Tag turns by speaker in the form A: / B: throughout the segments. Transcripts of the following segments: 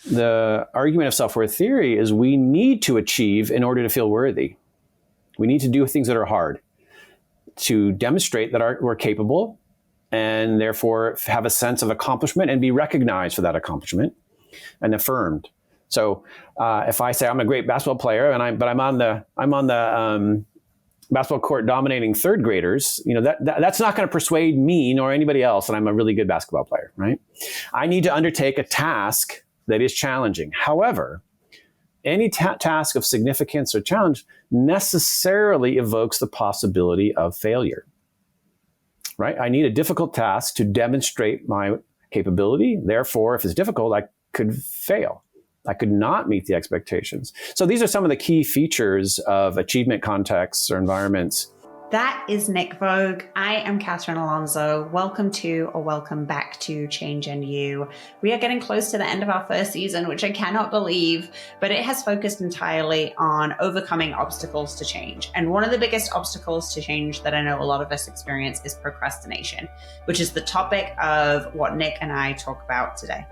A: the argument of self-worth theory is we need to achieve in order to feel worthy. We need to do things that are hard to demonstrate that we're capable and therefore have a sense of accomplishment and be recognized for that accomplishment and affirmed. So if I say I'm a great basketball player but I'm on the basketball court dominating third graders, that's not going to persuade me nor anybody else that I'm a really good basketball player, right? I need to undertake a task that is challenging. However, any task of significance or challenge necessarily evokes the possibility of failure, right? I need a difficult task to demonstrate my capability. Therefore, if it's difficult, I could fail. I could not meet the expectations. So these are some of the key features of achievement contexts or environments.
B: That is Nick Vogue. I am Catherine Alonso. Welcome back to Change and You. We are getting close to the end of our first season, which I cannot believe, but it has focused entirely on overcoming obstacles to change. And one of the biggest obstacles to change that I know a lot of us experience is procrastination, which is the topic of what Nick and I talk about today.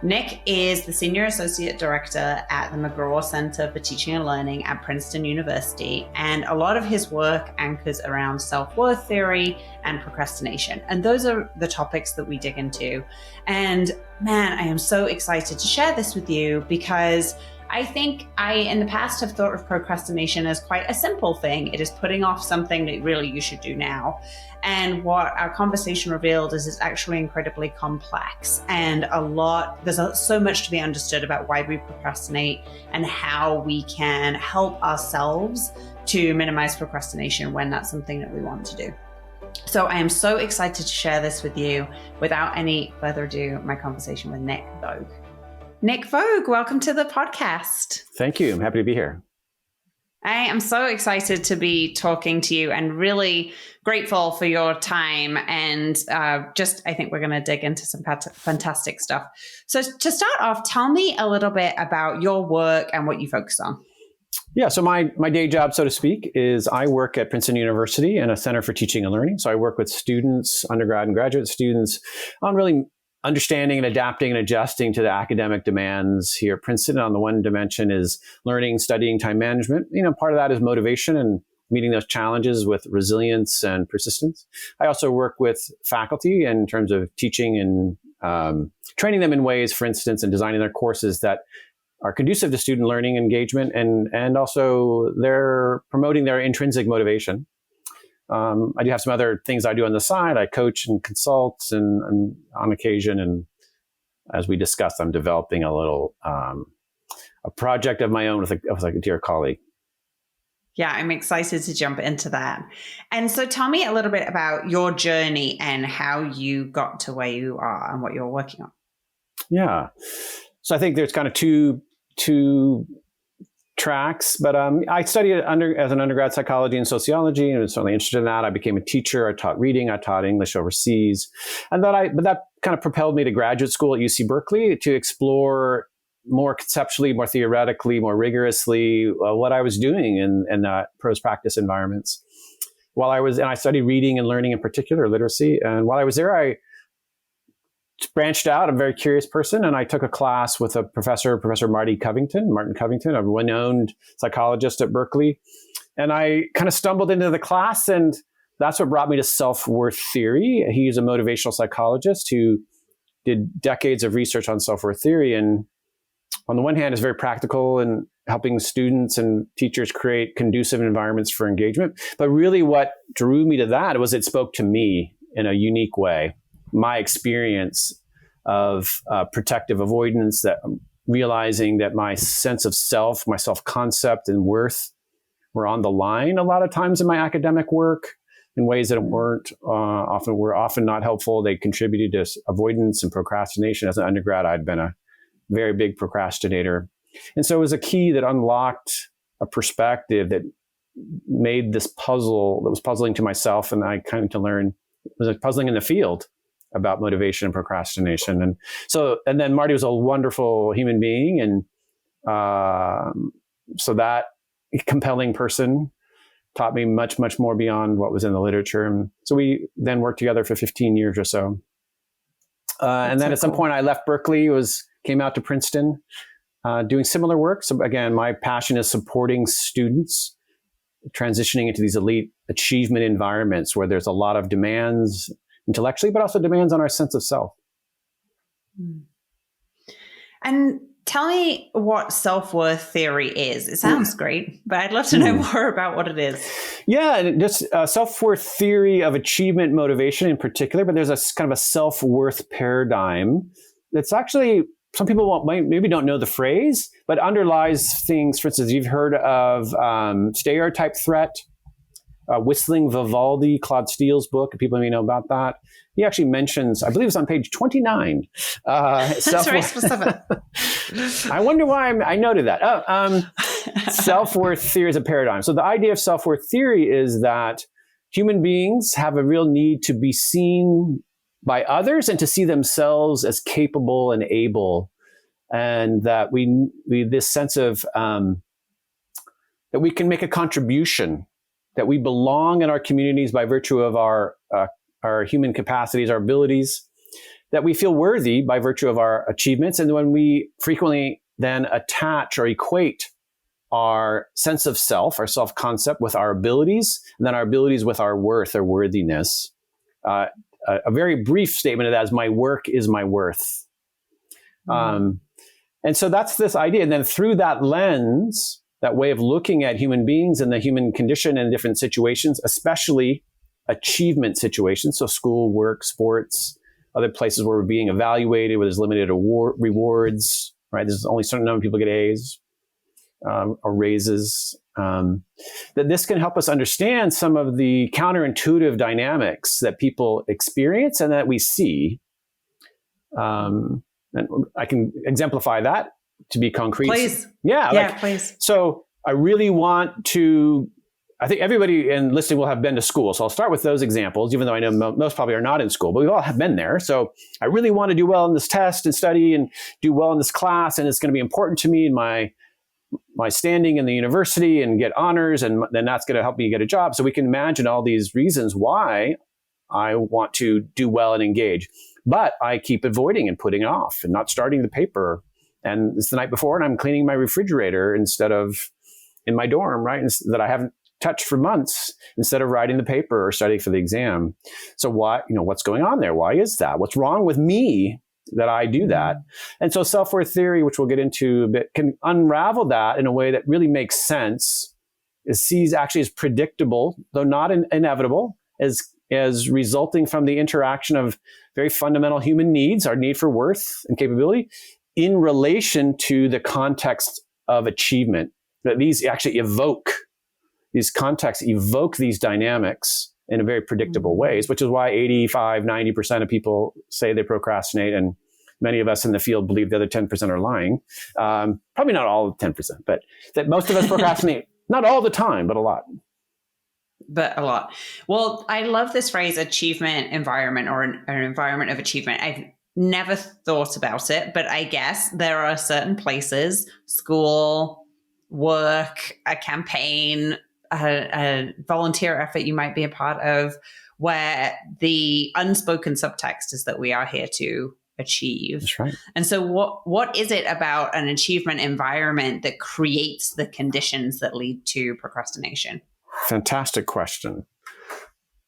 B: Nick is the Senior Associate Director at the McGraw Center for Teaching and Learning at Princeton University, and a lot of his work anchors around self-worth theory and procrastination. And those are the topics that we dig into. And man, I am so excited to share this with you because I think in the past have thought of procrastination as quite a simple thing. It is putting off something that really you should do now. And what our conversation revealed is it's actually incredibly complex and there's so much to be understood about why we procrastinate and how we can help ourselves to minimize procrastination when that's something that we want to do. So I am so excited to share this with you. Without any further ado, my conversation with Nick Vogue. Nick Vogue, welcome to the podcast.
A: Thank you. I'm happy to be here.
B: I am so excited to be talking to you and really grateful for your time. And I think we're going to dig into some fantastic stuff. So to start off, tell me a little bit about your work and what you focus on.
A: Yeah, so my day job, so to speak, is I work at Princeton University in a Center for Teaching and Learning. So I work with students, undergrad and graduate students, on really understanding and adapting and adjusting to the academic demands here at Princeton. On the one dimension is learning, studying, time management. Part of that is motivation and meeting those challenges with resilience and persistence. I also work with faculty in terms of teaching and training them in ways, for instance, and designing their courses that are conducive to student learning engagement and also they're promoting their intrinsic motivation. I do have some other things I do on the side. I coach and consult and on occasion. And as we discussed, I'm developing a little a project of my own with a dear colleague.
B: Yeah, I'm excited to jump into that. And so tell me a little bit about your journey and how you got to where you are and what you're working on.
A: Yeah. So I think there's kind of two tracks, but I studied as an undergrad psychology and sociology, and was certainly interested in that. I became a teacher. I taught reading. I taught English overseas, but that kind of propelled me to graduate school at UC Berkeley to explore more conceptually, more theoretically, more rigorously what I was doing in prose practice environments. And I studied reading and learning in particular, literacy. And while I was there, I branched out. I'm a very curious person, and I took a class with Professor Martin Covington, a renowned psychologist at Berkeley. And I kind of stumbled into the class, and that's what brought me to self-worth theory. He's a motivational psychologist who did decades of research on self-worth theory, and on the one hand is very practical in helping students and teachers create conducive environments for engagement. But really what drew me to that was it spoke to me in a unique way. My experience of protective avoidance, that realizing that my sense of self, my self-concept and worth were on the line a lot of times in my academic work in ways that were often not helpful. They contributed to avoidance and procrastination. As an undergrad, I'd been a very big procrastinator. And so it was a key that unlocked a perspective that made this puzzle that was puzzling to myself. And I kind of to learn, it was puzzling in the field about motivation and procrastination. And then Marty was a wonderful human being. And so that compelling person taught me much, much more beyond what was in the literature. And so we then worked together for 15 years or so. And then at some point I left Berkeley, was came out to Princeton, doing similar work. So again, my passion is supporting students transitioning into these elite achievement environments where there's a lot of demands intellectually, but also demands on our sense of self.
B: And tell me what self-worth theory is. It sounds great, but I'd love to know more about what it is.
A: Yeah, and just self-worth theory of achievement motivation in particular, but there's a kind of a self-worth paradigm that's actually, some people maybe don't know the phrase, but underlies things. For instance, you've heard of stereotype threat, Whistling Vivaldi, Claude Steele's book. People may know about that. He actually mentions, I believe it's on page 29.
B: That's very specific.
A: I wonder why I noted that. Self-worth theory is a paradigm. So the idea of self-worth theory is that human beings have a real need to be seen by others and to see themselves as capable and able, and that we this sense of that we can make a contribution, that we belong in our communities by virtue of our human capacities, our abilities, that we feel worthy by virtue of our achievements. And when we frequently then attach or equate our sense of self, our self-concept with our abilities, and then our abilities with our worth or worthiness, a very brief statement of that is, my work is my worth. And so that's this idea. And then through that lens, that way of looking at human beings and the human condition in different situations, especially achievement situations, so school, work, sports, other places where we're being evaluated, where there's limited rewards, right? There's only a certain number of people get A's or raises. That this can help us understand some of the counterintuitive dynamics that people experience and that we see. And I can exemplify that to be concrete.
B: Please.
A: Yeah,
B: please.
A: So I really want to, I think everybody in listening will have been to school. So I'll start with those examples, even though I know most probably are not in school, but we've all have been there. So I really want to do well in this test and study and do well in this class. And it's going to be important to me in my standing in the university and get honors. And then that's going to help me get a job. So we can imagine all these reasons why I want to do well and engage. But I keep avoiding and putting off and not starting the paper. And it's the night before and I'm cleaning my refrigerator instead of in my dorm, right? That I haven't touched for months instead of writing the paper or studying for the exam. So what's going on there? Why is that? What's wrong with me that I do that? And so self-worth theory, which we'll get into a bit, can unravel that in a way that really makes sense, is sees actually as predictable, though not inevitable, as resulting from the interaction of very fundamental human needs, our need for worth and capability, in relation to the context of achievement. That these actually these contexts evoke these dynamics in a very predictable ways, which is why 85-90% of people say they procrastinate, and many of us in the field believe the other 10% are lying. Probably not all 10%, but that most of us procrastinate, not all the time, but a lot.
B: But a lot. Well, I love this phrase, achievement environment, or an environment of achievement. I've never thought about it, but I guess there are certain places, school, work, a campaign, a volunteer effort you might be a part of, where the unspoken subtext is that we are here to achieve.
A: That's right.
B: And so what is it about an achievement environment that creates the conditions that lead to procrastination?
A: Fantastic question.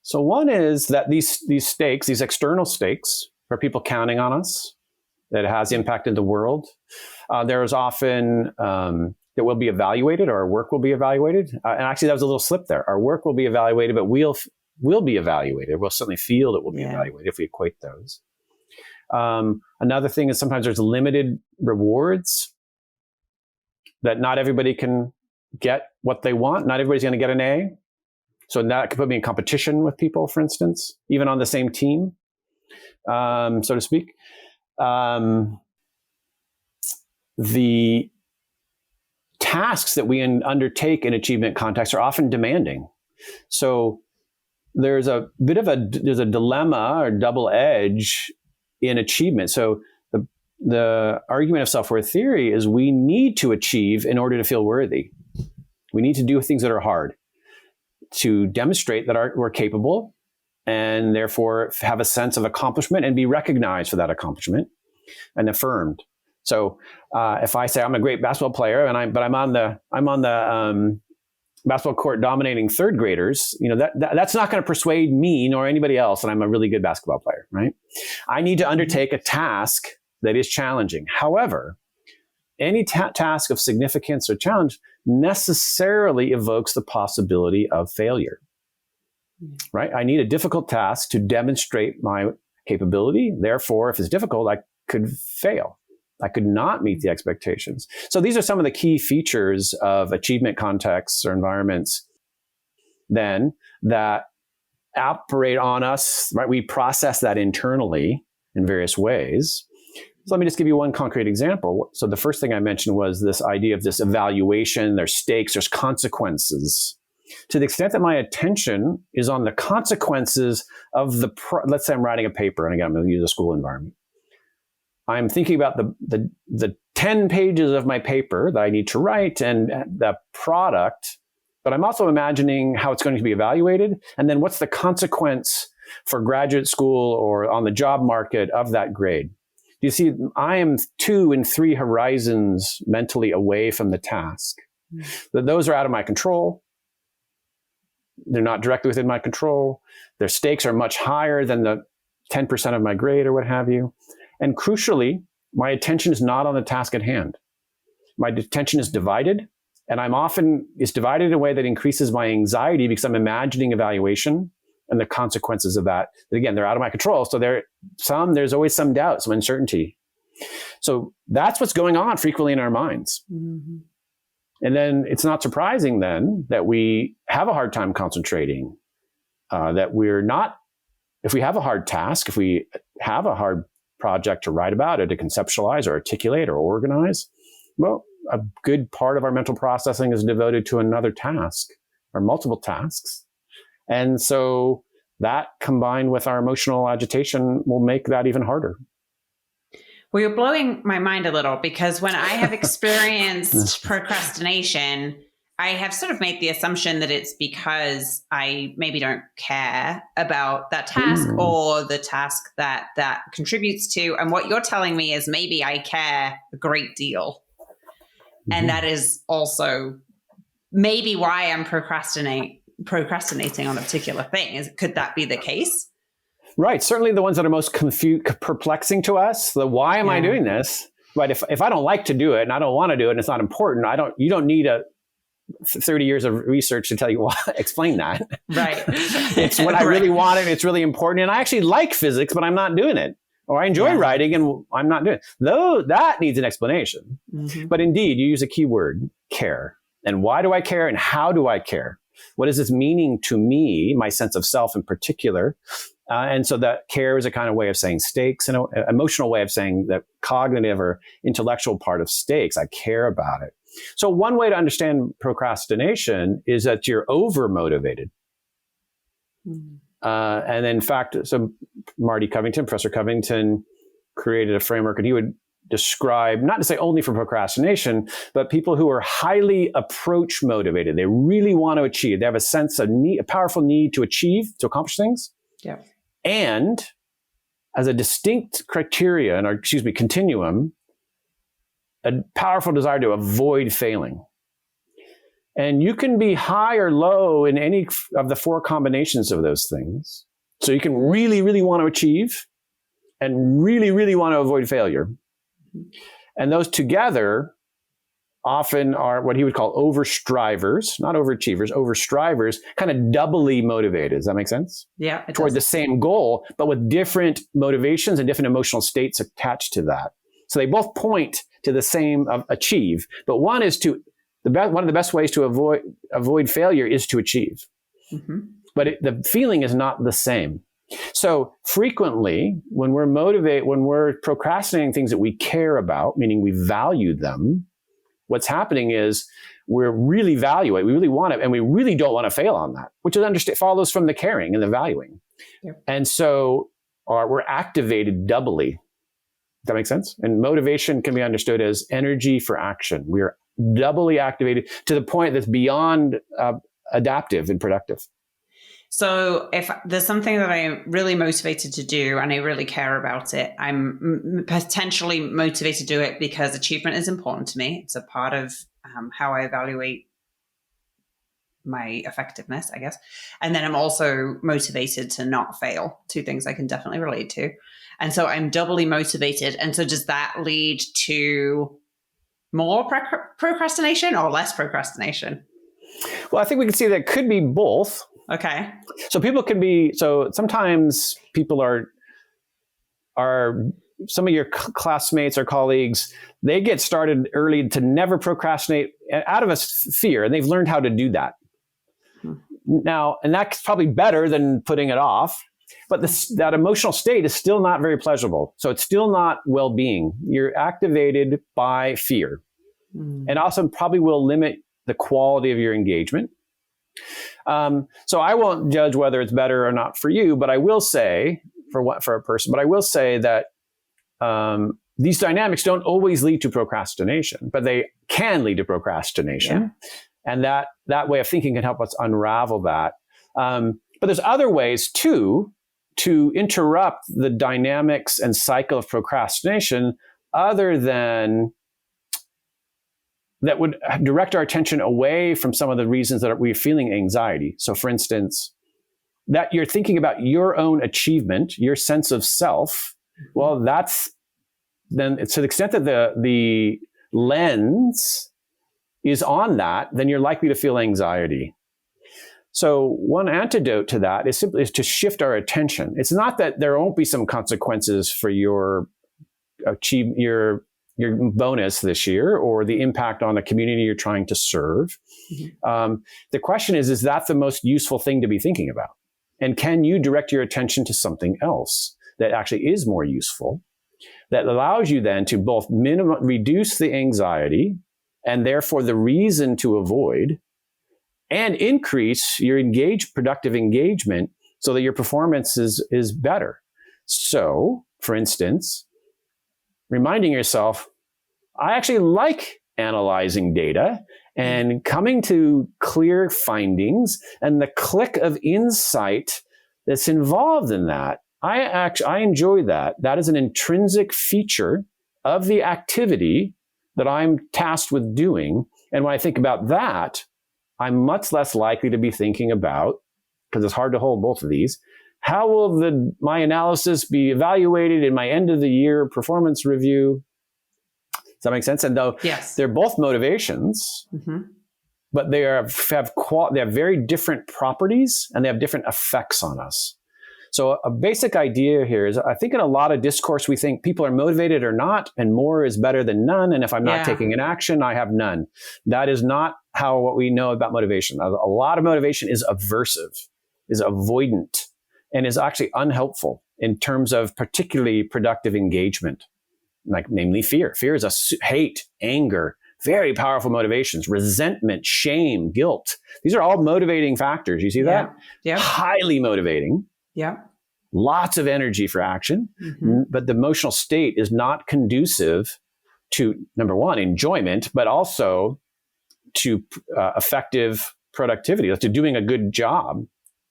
A: So one is that these stakes, these external stakes, are people counting on us, that it has impacted the world. There is often that we'll be evaluated, or our work will be evaluated. And actually, that was a little slip there. Our work will be evaluated, but we'll be evaluated. We'll certainly feel that we'll be evaluated if we equate those. Another thing is sometimes there's limited rewards, that not everybody can get what they want. Not everybody's going to get an A. So that could put me in competition with people, for instance, even on the same team, so to speak. The tasks that we undertake in achievement contexts are often demanding. So there's a bit of there's a dilemma or double edge in achievement. So the argument of self-worth theory is we need to achieve in order to feel worthy. We need to do things that are hard to demonstrate that we're capable, and therefore have a sense of accomplishment and be recognized for that accomplishment and affirmed. So if I say I'm a great basketball player but I'm on the basketball court dominating third graders, that's not going to persuade me nor anybody else that I'm a really good basketball player, right? I need to undertake a task that is challenging. However, any task of significance or challenge necessarily evokes the possibility of failure, right? I need a difficult task to demonstrate my capability. Therefore, if it's difficult, I could fail. I could not meet the expectations. So these are some of the key features of achievement contexts or environments then that operate on us, right? We process that internally in various ways. So let me just give you one concrete example. So the first thing I mentioned was this idea of this evaluation. There's stakes, there's consequences. To the extent that my attention is on the consequences of let's say I'm writing a paper, and again, I'm going to use a school environment. I'm thinking about the 10 pages of my paper that I need to write and the product, but I'm also imagining how it's going to be evaluated. And then what's the consequence for graduate school or on the job market of that grade? You see, I am 2 and 3 horizons mentally away from the task. Those are out of my control. They're not directly within my control. Their stakes are much higher than the 10% of my grade or what have you. And crucially, my attention is not on the task at hand. My attention is divided, and it's divided in a way that increases my anxiety because I'm imagining evaluation and the consequences of that. But again, they're out of my control. So there's always some doubt, some uncertainty. So that's what's going on frequently in our minds. Mm-hmm. And then it's not surprising then that we have a hard time concentrating, that if we have a hard task, if we have a hard project to write about or to conceptualize or articulate or organize, well, a good part of our mental processing is devoted to another task or multiple tasks. And so that combined with our emotional agitation will make that even harder.
B: Well, you're blowing my mind a little because when I have experienced procrastination, I have sort of made the assumption that it's because I maybe don't care about that task or the task that contributes to. And what you're telling me is maybe I care a great deal. And that is also maybe why I'm procrastinating on a particular thing. Could that be the case?
A: Right. Certainly the ones that are most perplexing to us, the why am I doing this? Right. If I don't like to do it and I don't want to do it and it's not important, you don't need 30 years of research to tell you why, explain that. Right. It's what I really want and it's really important. And I actually like physics, but I'm not doing it. Or I enjoy writing and I'm not doing it. Though that needs an explanation. Mm-hmm. But indeed, you use a key word, care. And why do I care and how do I care? What is this meaning to me, my sense of self in particular? And so that care is a kind of way of saying stakes, and an emotional way of saying that cognitive or intellectual part of stakes. I care about it. So one way to understand procrastination is that you're over-motivated. Mm-hmm. And in fact, so Professor Covington created a framework, and he would describe, not to say only for procrastination, but people who are highly approach motivated. They really want to achieve. They have a sense of need, a powerful need to achieve, to accomplish things. Yeah. And as a distinct continuum, a powerful desire to avoid failing. And you can be high or low in any of the 4 combinations of those things. So you can really, really want to achieve and really, really want to avoid failure. And those together often are what he would call overstrivers, not overachievers, overstrivers, kind of doubly motivated. Does that make sense? Yeah. Toward the same goal, but with different motivations and different emotional states attached to that. So they both point to the same achieve, but one of the best ways to avoid failure is to achieve. Mm-hmm. But the feeling is not the same. So frequently, when we're procrastinating things that we care about, meaning we value them, what's happening is we really value it, we really want it, and we really don't want to fail on that, which follows from the caring and the valuing. Yep. And so we're activated doubly. Does that make sense? And motivation can be understood as energy for action. We are doubly activated to the point that's beyond adaptive and productive.
B: So if there's something that I'm really motivated to do and I really care about it, I'm potentially motivated to do it because achievement is important to me. It's a part of how I evaluate my effectiveness, I guess. And then I'm also motivated to not fail. Two things I can definitely relate to. And so I'm doubly motivated. And so does that lead to more procrastination or less procrastination?
A: Well, I think we can see that it could be both.
B: Okay.
A: So sometimes people are some of your classmates or colleagues, they get started early to never procrastinate out of a fear, and they've learned how to do that. Now, and that's probably better than putting it off, but that emotional state is still not very pleasurable. So it's still not well-being. You're activated by fear, and also probably will limit the quality of your engagement. So I won't judge whether it's better or not for you, but I will say for a person, but I will say that these dynamics don't always lead to procrastination, but they can lead to procrastination. Yeah. And that way of thinking can help us unravel that. But there's other ways too to interrupt the dynamics and cycle of procrastination other than that would direct our attention away from some of the reasons that we're feeling anxiety. So for instance, that you're thinking about your own achievement, your sense of self. Well, that's then to the extent that the lens is on that, then you're likely to feel anxiety. So one antidote to that is simply to shift our attention. It's not that there won't be some consequences for your bonus this year or the impact on the community you're trying to serve. Mm-hmm. The question is that the most useful thing to be thinking about? And can you direct your attention to something else that actually is more useful, that allows you then to both reduce the anxiety and therefore the reason to avoid, and increase your productive engagement so that your performance is better. So, for instance, reminding yourself, I actually like analyzing data and coming to clear findings and the click of insight that's involved in that. I enjoy that. That is an intrinsic feature of the activity that I'm tasked with doing. And when I think about that, I'm much less likely to be thinking about, because it's hard to hold both of these, how will my analysis be evaluated in my end of the year performance review? Does that make sense? And though they're both motivations, but they have very different properties and they have different effects on us. So a basic idea here is, I think in a lot of discourse, we think people are motivated or not, and more is better than none. And if I'm not taking an action, I have none. That is not what we know about motivation. A lot of motivation is aversive, is avoidant, and is actually unhelpful in terms of particularly productive engagement, like namely fear. Fear is hate, anger, very powerful motivations, resentment, shame, guilt. These are all motivating factors. You see that? Yeah. Highly motivating. Yeah. Lots of energy for action, but the emotional state is not conducive to, number one, enjoyment, but also to effective productivity, to doing a good job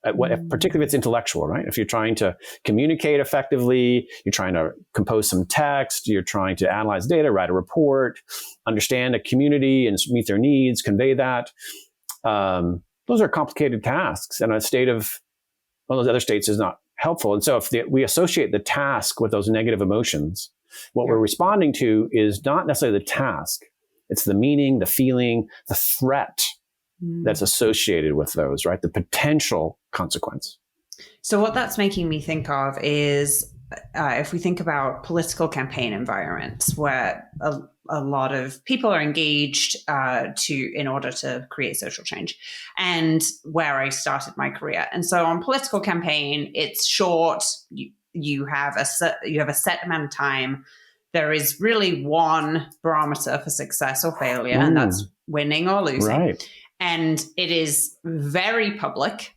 A: at particularly if it's intellectual, right? If you're trying to communicate effectively, you're trying to compose some text, you're trying to analyze data, write a report, understand a community and meet their needs, convey that. Those are complicated tasks, and a state of one of those other states is not helpful. And so if we associate the task with those negative emotions, what we're responding to is not necessarily the task. It's the meaning, the feeling, the threat that's associated with those, right? The potential consequence.
B: So what that's making me think of is if we think about political campaign environments where a lot of people are engaged in order to create social change, and where I started my career. And so on political campaign, it's short. You have a set amount of time. There is really one barometer for success or failure, and that's winning or losing. Right. And it is very public,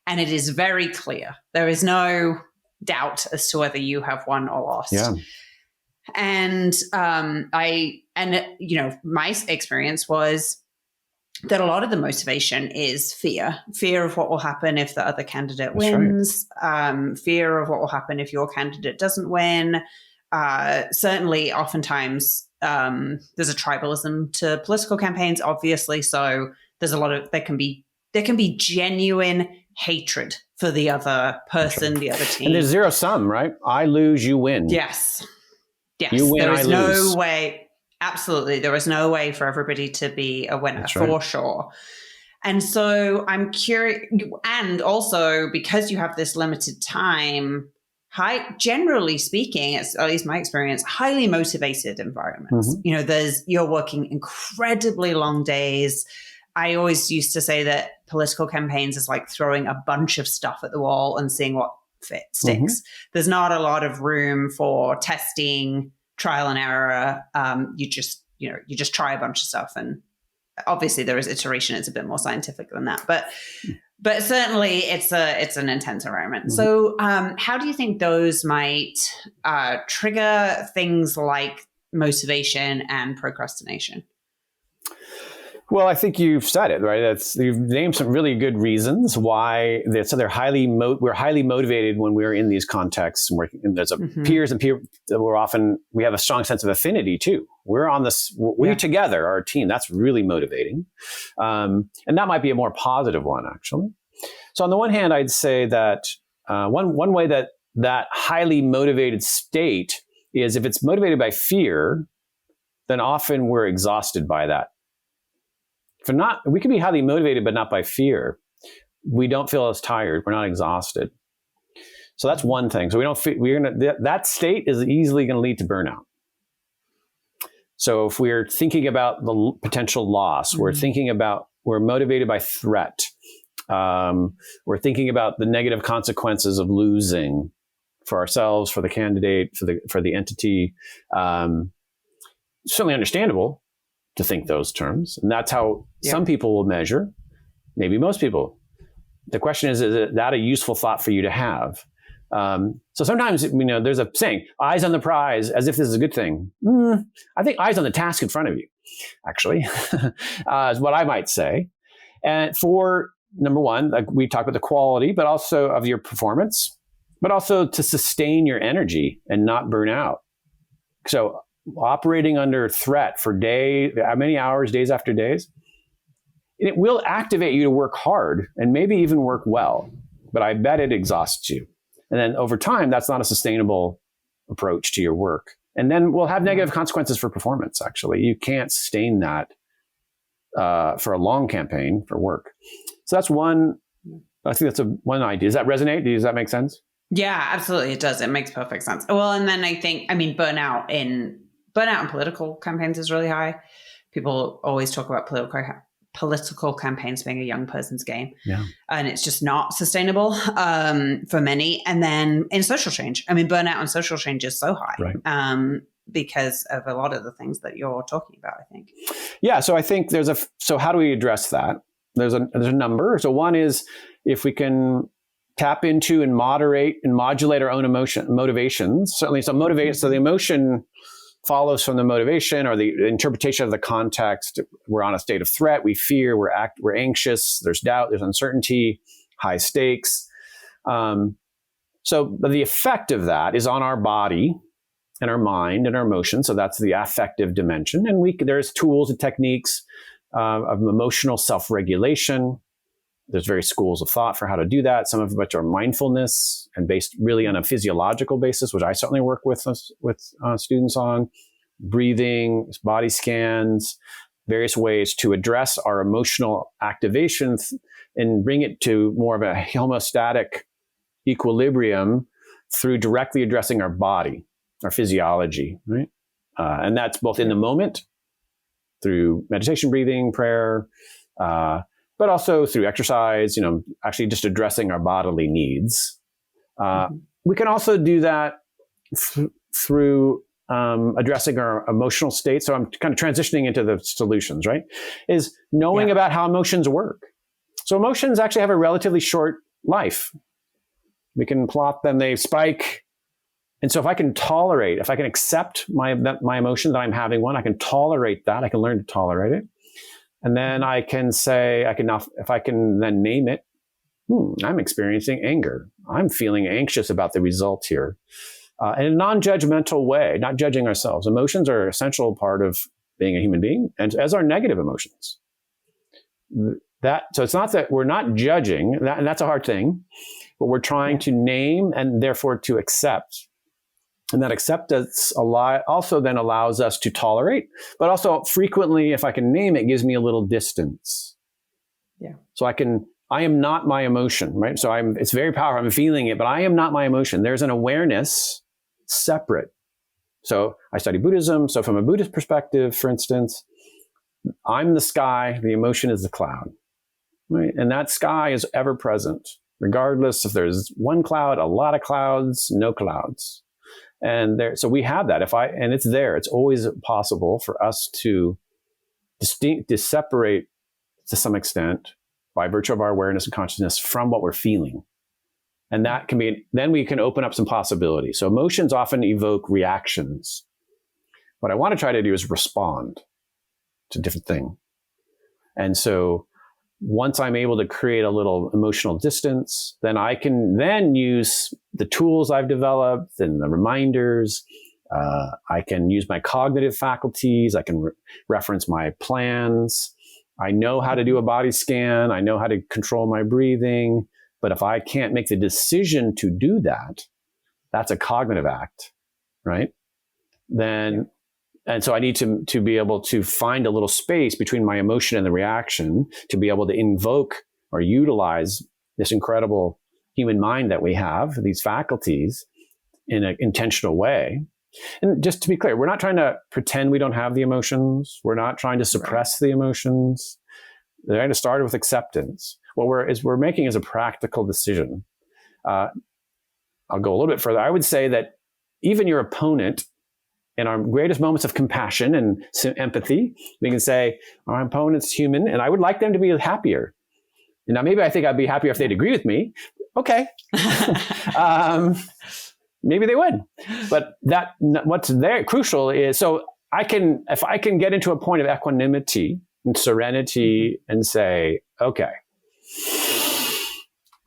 B: and it is very clear. There is no doubt as to whether you have won or lost. Yeah. And my experience was that a lot of the motivation is fear of what will happen if the other candidate
A: That's
B: wins, fear of what will happen if your candidate doesn't win. Certainly, oftentimes, there's a tribalism to political campaigns, obviously. So there's there can be genuine hatred for the other person, the other team.
A: And there's zero sum, right? I lose, you win.
B: Yes.
A: You win,
B: there is
A: I lose.
B: no way. Absolutely. There is no way for everybody to be a winner, for sure. And so I'm curious. And also, because you have this limited time, generally speaking, it's at least my experience, highly motivated environments. You're working incredibly long days. I always used to say that political campaigns is like throwing a bunch of stuff at the wall and seeing what sticks. There's not a lot of room for testing, trial and error. You just try a bunch of stuff, and obviously there is iteration. It's a bit more scientific than that, but certainly it's an intense environment. So how do you think those might trigger things like motivation and procrastination?
A: Well, I think you've said it, right? You've named some really good reasons why we're highly motivated when we're in these contexts. And there's peers and peer. We have a strong sense of affinity too. We're on this. We together, our team. That's really motivating, and that might be a more positive one, actually. So on the one hand, I'd say that one way that highly motivated state is if it's motivated by fear, then often we're exhausted by that. We can be highly motivated, but not by fear. We don't feel as tired. We're not exhausted. So that's one thing. So that state is easily going to lead to burnout. So if we're thinking about the potential loss, we're motivated by threat. We're thinking about the negative consequences of losing for ourselves, for the candidate, for the entity. Certainly understandable to think those terms. And that's how some people will measure, maybe most people. The question is that a useful thought for you to have? So sometimes, there's a saying, eyes on the prize, as if this is a good thing. I think eyes on the task in front of you, actually, is what I might say. And for number one, like we talk about the quality, but also of your performance, but also to sustain your energy and not burn out. So operating under threat for how many hours, days after days, it will activate you to work hard and maybe even work well, but I bet it exhausts you. And then over time, that's not a sustainable approach to your work. And then we'll have negative consequences for performance, actually. You can't sustain that for a long campaign for work. So that's one, I think that's one idea. Does that resonate? Does that make sense?
B: Yeah, absolutely. It does. It makes perfect sense. Well, and then I think, burnout in political campaigns is really high. People always talk about political campaigns being a young person's game. Yeah. And it's just not sustainable for many. And then in social change, burnout and social change is so high. Right. Because of a lot of the things that you're talking about, I think. Yeah.
A: So I think so how do we address that? There's a number. So one is if we can tap into and modulate our own motivations. Certainly so the emotion follows from the motivation or the interpretation of the context. We're on a state of threat. We fear. We're anxious. There's doubt. There's uncertainty. High stakes. So the effect of that is on our body and our mind and our emotions. So that's the affective dimension. And there's tools and techniques of emotional self-regulation. There's various schools of thought for how to do that. Some of which are mindfulness and based really on a physiological basis, which I certainly work with students on. Breathing, body scans, various ways to address our emotional activation and bring it to more of a homeostatic equilibrium through directly addressing our body, our physiology, right? And that's both in the moment through meditation, breathing, prayer, but also through exercise, actually just addressing our bodily needs. We can also do that through addressing our emotional state. So I'm kind of transitioning into the solutions, right? Is knowing about how emotions work. So emotions actually have a relatively short life. We can plot them, they spike. And so if I can accept my emotion that I'm having one, I can tolerate that. I can learn to tolerate it. And then I can say, if I can then name it, I'm experiencing anger. I'm feeling anxious about the result here. In a non-judgmental way, not judging ourselves. Emotions are an essential part of being a human being, and as are negative emotions. So it's not that we're not judging, and that's a hard thing, but we're trying to name and therefore to accept. And that acceptance also then allows us to tolerate, but also frequently, if I can name it, gives me a little distance.
B: Yeah.
A: So I am not my emotion, right? So it's very powerful. I'm feeling it, but I am not my emotion. There's an awareness separate. So I study Buddhism. So from a Buddhist perspective, for instance, I'm the sky, the emotion is the cloud, right? And that sky is ever present, regardless if there's one cloud, a lot of clouds, no clouds. And so we have that. And it's there. It's always possible for us to separate to some extent by virtue of our awareness and consciousness from what we're feeling. And that can be, then we can open up some possibilities. So emotions often evoke reactions. What I want to try to do is respond to a different thing. And so once I'm able to create a little emotional distance, then I can then use the tools I've developed and the reminders. I can use my cognitive faculties. I can reference my plans. I know how to do a body scan. I know how to control my breathing. But if I can't make the decision to do that, that's a cognitive act, right? And so I need to be able to find a little space between my emotion and the reaction to be able to invoke or utilize this incredible human mind that we have, these faculties, in an intentional way. And just to be clear, we're not trying to pretend we don't have the emotions. We're not trying to suppress the emotions. They're going to start with acceptance. What we're making is a practical decision. I'll go a little bit further. I would say that even your opponent, in our greatest moments of compassion and empathy, we can say, our opponent's human, and I would like them to be happier. Now, maybe I think I'd be happier if they'd agree with me. Okay. Maybe they would. But what's there crucial is, so if I can get into a point of equanimity and serenity and say, okay,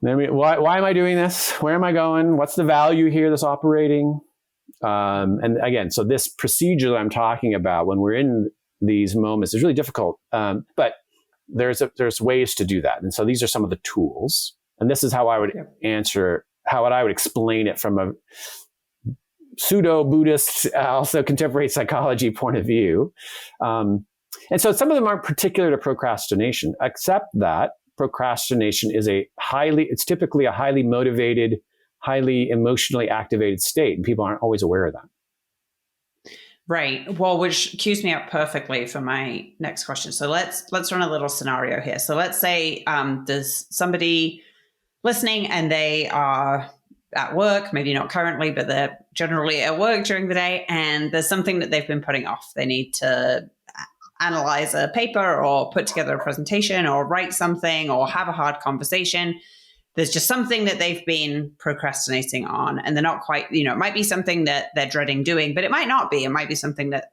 A: why am I doing this? Where am I going? What's the value here that's operating? And again, so this procedure that I'm talking about when we're in these moments is really difficult. But there's ways to do that. And so these are some of the tools. And this is how I would I would explain it from a pseudo-Buddhist, also contemporary psychology point of view. And so some of them aren't particular to procrastination, except that procrastination is it's typically a highly motivated, highly emotionally activated state, and people aren't always aware of that.
B: Right. Well, which cues me up perfectly for my next question. So let's run a little scenario here. So let's say there's somebody listening and they are at work, maybe not currently, but they're generally at work during the day, and there's something that they've been putting off. They need to analyze a paper or put together a presentation or write something or have a hard conversation. There's just something that they've been procrastinating on, and they're not quite, it might be something that they're dreading doing, but it might not be. It might be something that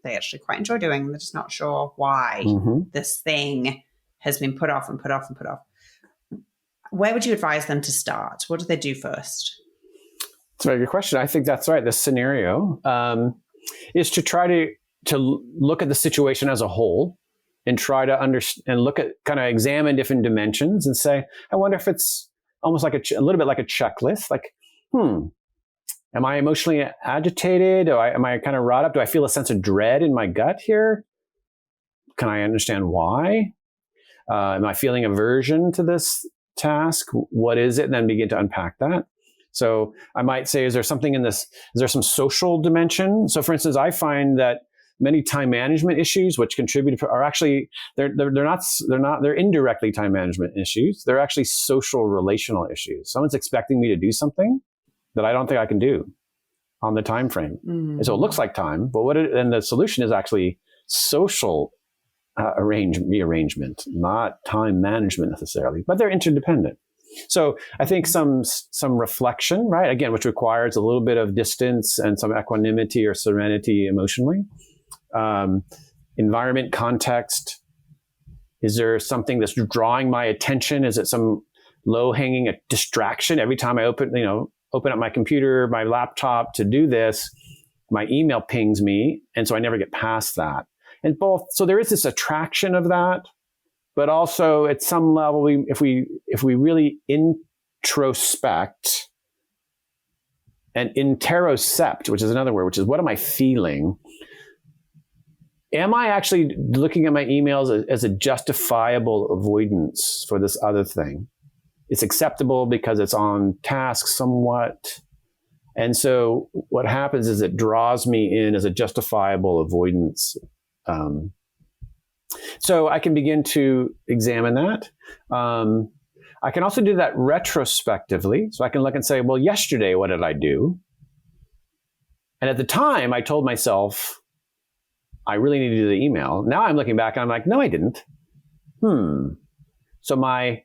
B: they actually quite enjoy doing. They're just not sure why this thing has been put off and put off and put off. Where would you advise them to start? What do they do first?
A: That's a very good question. I think that's right. The scenario is to try to look at the situation as a whole and try to understand and look at, kind of examine different dimensions and say, I wonder if it's almost like a little bit like a checklist. Like, am I emotionally agitated? Am I kind of wrought up? Do I feel a sense of dread in my gut here? Can I understand why? Am I feeling aversion to this task? What is it? And then begin to unpack that. So I might say, is there something in this? Is there some social dimension? So for instance, I find that many time management issues, which contribute are actually, they're indirectly time management issues. They're actually social relational issues. Someone's expecting me to do something that I don't think I can do on the time frame. And so it looks like time, but and the solution is actually social rearrangement, not time management necessarily, but they're interdependent. So I think some reflection, right? Again, which requires a little bit of distance and some equanimity or serenity emotionally. Environment, context, Is there something that's drawing my attention? Is it some low-hanging distraction? Every time I open up my computer, my laptop to do this, my email pings me. And so I never get past that. And so there is this attraction of that, but also at some level, if we really introspect and interocept, which is another word, which is what am I feeling? Am I actually looking at my emails as a justifiable avoidance for this other thing? It's acceptable because it's on task somewhat. And so what happens is it draws me in as a justifiable avoidance. So I can begin to examine that. I can also do that retrospectively. So I can look and say, well, yesterday, what did I do? And at the time, I told myself, I really need to do the email. Now I'm looking back and I'm like, no, I didn't. So my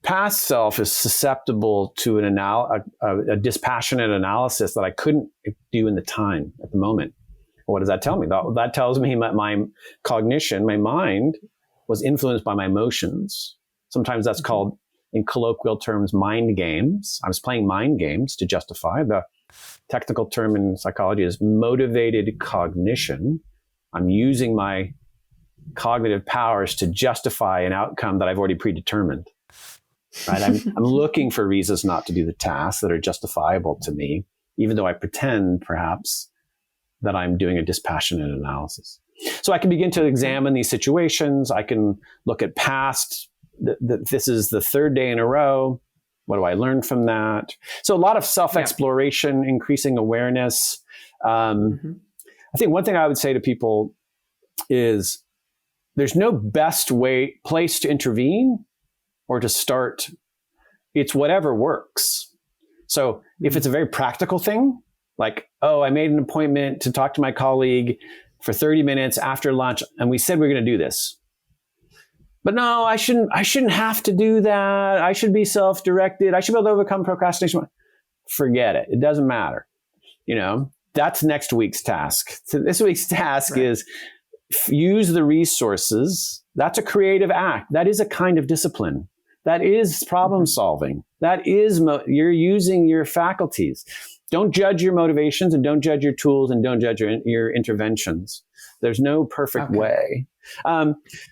A: past self is susceptible to a dispassionate analysis that I couldn't do in the time at the moment. What does that tell me? That tells me my cognition, my mind, was influenced by my emotions. Sometimes that's called, in colloquial terms, mind games. I was playing mind games to justify. The technical term in psychology is motivated cognition. I'm using my cognitive powers to justify an outcome that I've already predetermined. Right? I'm looking for reasons not to do the tasks that are justifiable to me, even though I pretend, perhaps, that I'm doing a dispassionate analysis. So I can begin to examine these situations. I can look at past. This is the third day in a row. What do I learn from that? So a lot of self-exploration, increasing awareness. I think one thing I would say to people is there's no best place to intervene or to start. It's whatever works. So if it's a very practical thing, like, oh, I made an appointment to talk to my colleague for 30 minutes after lunch, and we said we're going to do this. But no, I shouldn't have to do that. I should be self-directed. I should be able to overcome procrastination. Forget it. It doesn't matter. That's next week's task. So this week's task is use the resources. That's a creative act. That is a kind of discipline. That is problem solving. That is, you're using your faculties. Don't judge your motivations and don't judge your tools and don't judge your interventions. There's no perfect way.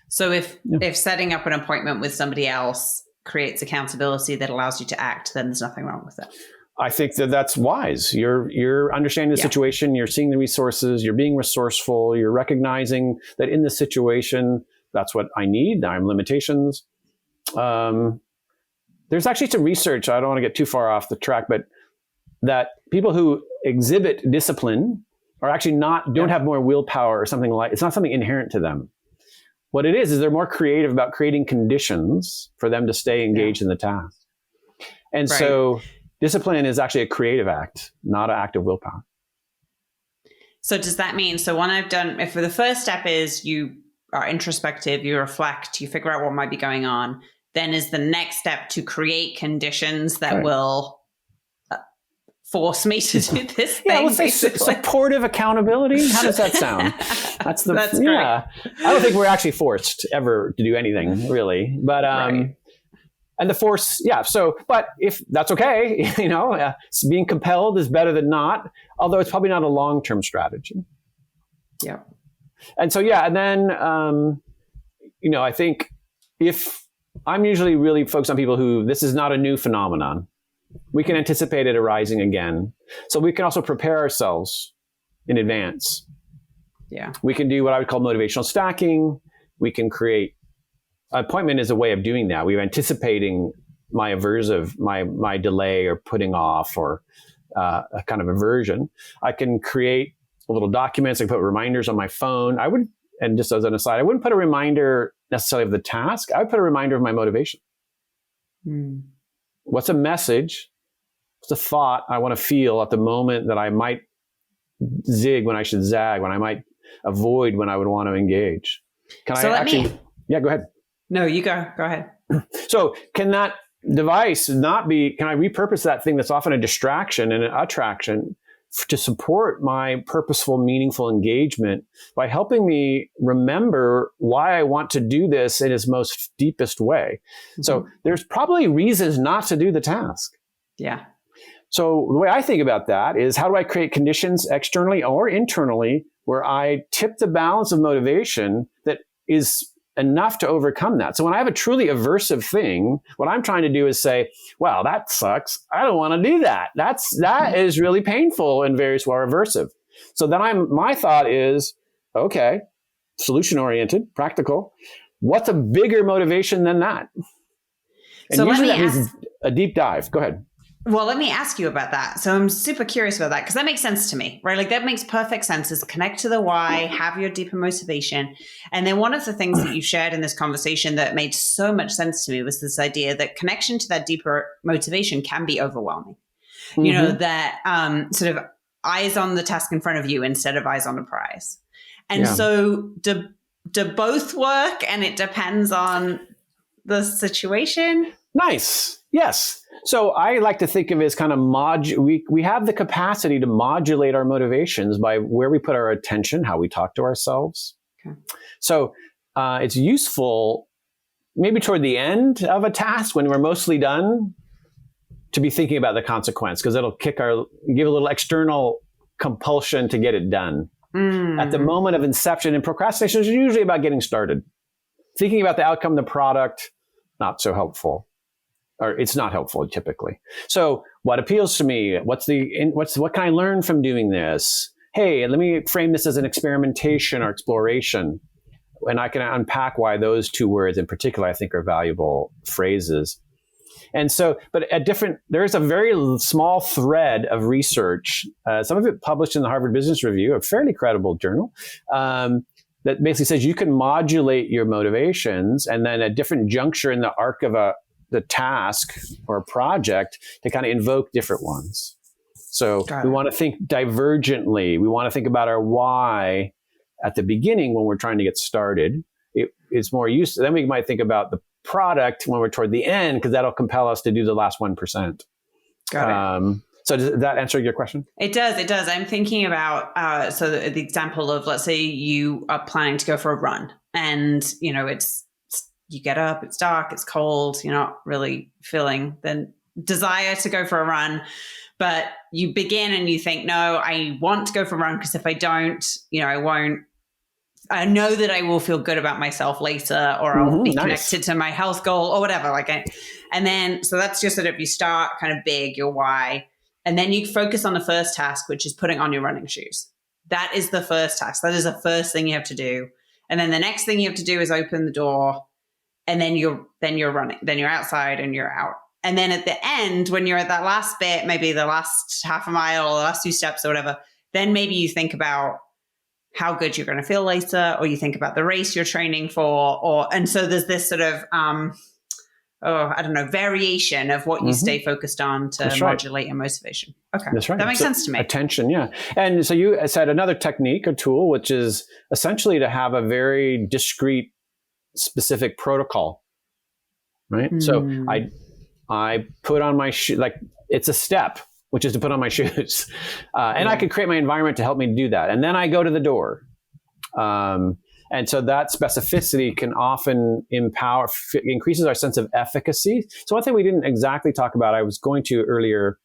B: So if setting up an appointment with somebody else creates accountability that allows you to act, then there's nothing wrong with it.
A: I think that's wise. You're understanding the situation. You're seeing the resources. You're being resourceful. You're recognizing that in this situation, that's what I need. I have limitations. There's actually some research. I don't want to get too far off the track, but that people who exhibit discipline are actually don't have more willpower or something like, it's not something inherent to them. What it is they're more creative about creating conditions for them to stay engaged in the task. And so discipline is actually a creative act, not an act of willpower.
B: So does that mean, if the first step is you are introspective, you reflect, you figure out what might be going on, then is the next step to create conditions that will force me to do this thing.
A: Let's say supportive accountability. How does that sound? That's great. I don't think we're actually forced ever to do anything really, but and the force, So, but if that's okay, being compelled is better than not. Although it's probably not a long-term strategy.
B: Yeah.
A: And so, and then I think if I'm usually really focused on people who this is not a new phenomenon. We can anticipate it arising again. So we can also prepare ourselves in advance.
B: Yeah. We
A: can do what I would call motivational stacking. We can create appointment is a way of doing that. We're anticipating my aversive, my delay or putting off or a kind of aversion. I can create little documents. I can put reminders on my phone. And just as an aside, I wouldn't put a reminder necessarily of the task. I would put a reminder of my motivation. What's a message? What's a thought I want to feel at the moment that I might zig when I should zag, when I might avoid when I would want to engage? Go ahead.
B: No, you go. Go ahead.
A: So can that device can I repurpose that thing that's often a distraction and an attraction to support my purposeful, meaningful engagement by helping me remember why I want to do this in its most deepest way. Mm-hmm. So there's probably reasons not to do the task.
B: Yeah.
A: So the way I think about that is, how do I create conditions externally or internally where I tip the balance of motivation that is enough to overcome that? So when I have a truly aversive thing, what I'm trying to do is say, wow, that sucks. I don't want to do that. That is really painful and very aversive. So then my thought is, okay, solution oriented, practical. What's a bigger motivation than that? And
B: so
A: usually that means a deep dive. Go ahead.
B: Well, let me ask you about that. So I'm super curious about that, because that makes sense to me, right? Like, that makes perfect sense, is connect to the why, have your deeper motivation. And then one of the things that you shared in this conversation that made so much sense to me was this idea that connection to that deeper motivation can be overwhelming. Mm-hmm. You know, that sort of eyes on the task in front of you instead of eyes on the prize. And so do both work, and it depends on the situation?
A: Nice. Yes. So I like to think of it as kind of we have the capacity to modulate our motivations by where we put our attention, how we talk to ourselves. Okay. So it's useful maybe toward the end of a task, when we're mostly done, to be thinking about the consequence, because it'll give a little external compulsion to get it done. At the moment of inception, and procrastination is usually about getting started. Thinking about the outcome, the product, not so helpful. Or it's not helpful typically. So what appeals to me? What can I learn from doing this? Hey, let me frame this as an experimentation or exploration. And I can unpack why those two words in particular, I think, are valuable phrases. And so, but there's a very small thread of research, some of it published in the Harvard Business Review, a fairly credible journal, that basically says you can modulate your motivations, and then at different juncture in the arc of the task or project to kind of invoke different ones. So we want to think divergently. We want to think about our why at the beginning when we're trying to get started. It's more useful. Then we might think about the product when we're toward the end, because that'll compel us to do the last 1%. Got it. So does that answer your question?
B: It does. It does. I'm thinking about, so the example of, let's say you are planning to go for a run, and, you know, you get up, it's dark, it's cold, you're not really feeling the desire to go for a run, but you begin and you think, no, I want to go for a run, because if I don't, you know, I know that I will feel good about myself later, or I'll be connected to my health goal or whatever. And then, so that's just sort of, you start kind of big, your why, and then you focus on the first task, which is putting on your running shoes. That is the first task. That is the first thing you have to do. And then the next thing you have to do is open the door. And then you're running, then you're outside and you're out. And then at the end, when you're at that last bit, maybe the last half a mile or the last 2 steps or whatever, then maybe you think about how good you're going to feel later, or you think about the race you're training for, and so there's this sort of, variation of what you stay focused on to modulate your motivation. Okay.
A: That's right.
B: That makes sense to me.
A: Attention. Yeah. And so you said another technique, a tool, which is essentially to have a very discrete, specific protocol, right? So I put on my shoe, like it's a step, which is to put on my shoes, and I could create my environment to help me do that. And then I go to the door, and so that specificity can often increases our sense of efficacy. So one thing we didn't exactly talk about, I was going to earlier,